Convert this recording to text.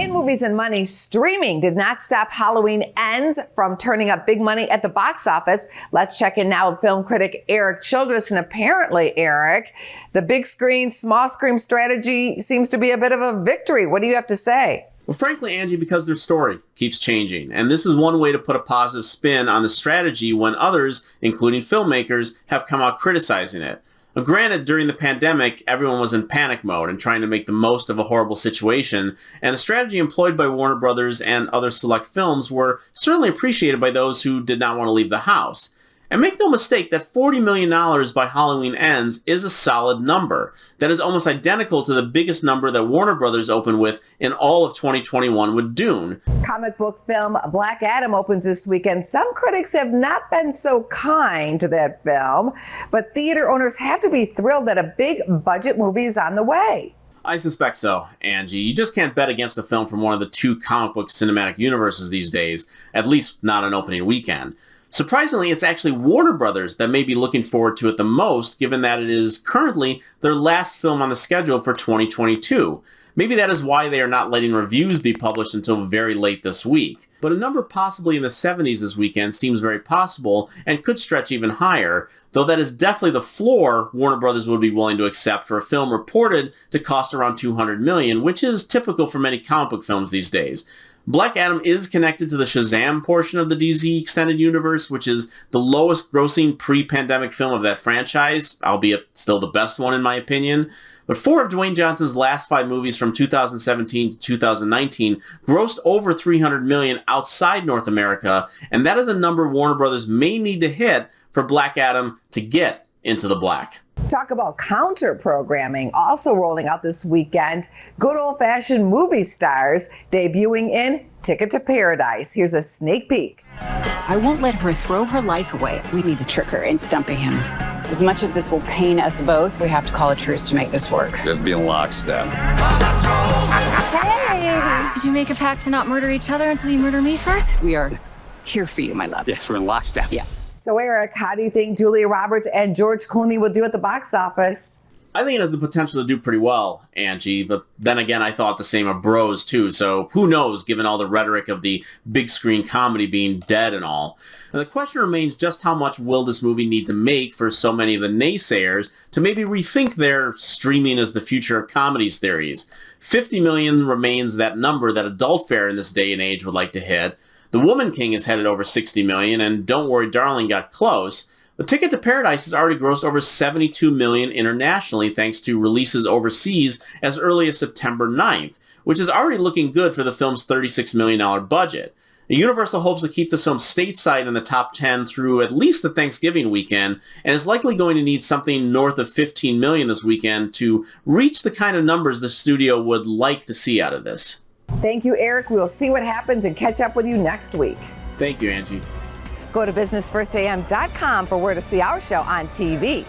In Movies and Money, streaming did not stop Halloween Ends from turning up big money at the box office. Let's check in now with film critic Erik Childress. And apparently, Erik, the big screen, small screen strategy seems to be a bit of a victory. What do you have to say? Well, frankly, Angie, because their story keeps changing. And this is one way to put a positive spin on the strategy when others, including filmmakers, have come out criticizing it. Now, granted, during the pandemic, everyone was in panic mode and trying to make the most of a horrible situation, and the strategy employed by Warner Brothers and other select films were certainly appreciated by those who did not want to leave the house. And make no mistake that $40 million by Halloween Ends is a solid number. That is almost identical to the biggest number that Warner Brothers opened with in all of 2021 with Dune. Comic book film Black Adam opens this weekend. Some critics have not been so kind to that film, but theater owners have to be thrilled that a big budget movie is on the way. I suspect so, Angie. You just can't bet against a film from one of the two comic book cinematic universes these days, at least not on opening weekend. Surprisingly, it's actually Warner Brothers that may be looking forward to it the most, given that it is currently their last film on the schedule for 2022. Maybe that is why they are not letting reviews be published until very late this week. But a number possibly in the 70s this weekend seems very possible and could stretch even higher, though that is definitely the floor Warner Brothers would be willing to accept for a film reported to cost around $200 million, which is typical for many comic book films these days. Black Adam is connected to the Shazam portion of the DC Extended Universe, which is the lowest grossing pre-pandemic film of that franchise, albeit still the best one in my opinion. But 4 of Dwayne Johnson's last 5 movies from 2017 to 2019 grossed over $300 million outside North America, and that is a number Warner Brothers may need to hit for Black Adam to get into the black. Talk about counter programming also rolling out this weekend. Good old-fashioned movie stars debuting in Ticket to Paradise. Here's a sneak peek. I won't let her throw her life away. We need to trick her into dumping him. As much as this will pain us both, we have to call a truce to make this work. We have to be in lockstep. Hey! Did you make a pact to not murder each other until you murder me first? We are here for you, my love. Yes, we're in lockstep. Yes. So, Erik, how do you think Julia Roberts and George Clooney will do at the box office? I think it has the potential to do pretty well, Angie, but then again, I thought the same of Bros, too, so who knows, given all the rhetoric of the big screen comedy being dead and all. And the question remains just how much will this movie need to make for so many of the naysayers to maybe rethink their streaming as the future of comedies theories. 50 million remains that number that adult fare in this day and age would like to hit. The Woman King is headed over 60 million, and Don't Worry Darling got close. The Ticket to Paradise has already grossed over 72 million internationally thanks to releases overseas as early as September 9th, which is already looking good for the film's $36 million budget. Universal hopes to keep this film stateside in the top 10 through at least the Thanksgiving weekend, and is likely going to need something north of 15 million this weekend to reach the kind of numbers the studio would like to see out of this. Thank you, Erik. We will see what happens and catch up with you next week. Thank you, Angie. Go to businessfirstam.com for where to see our show on TV.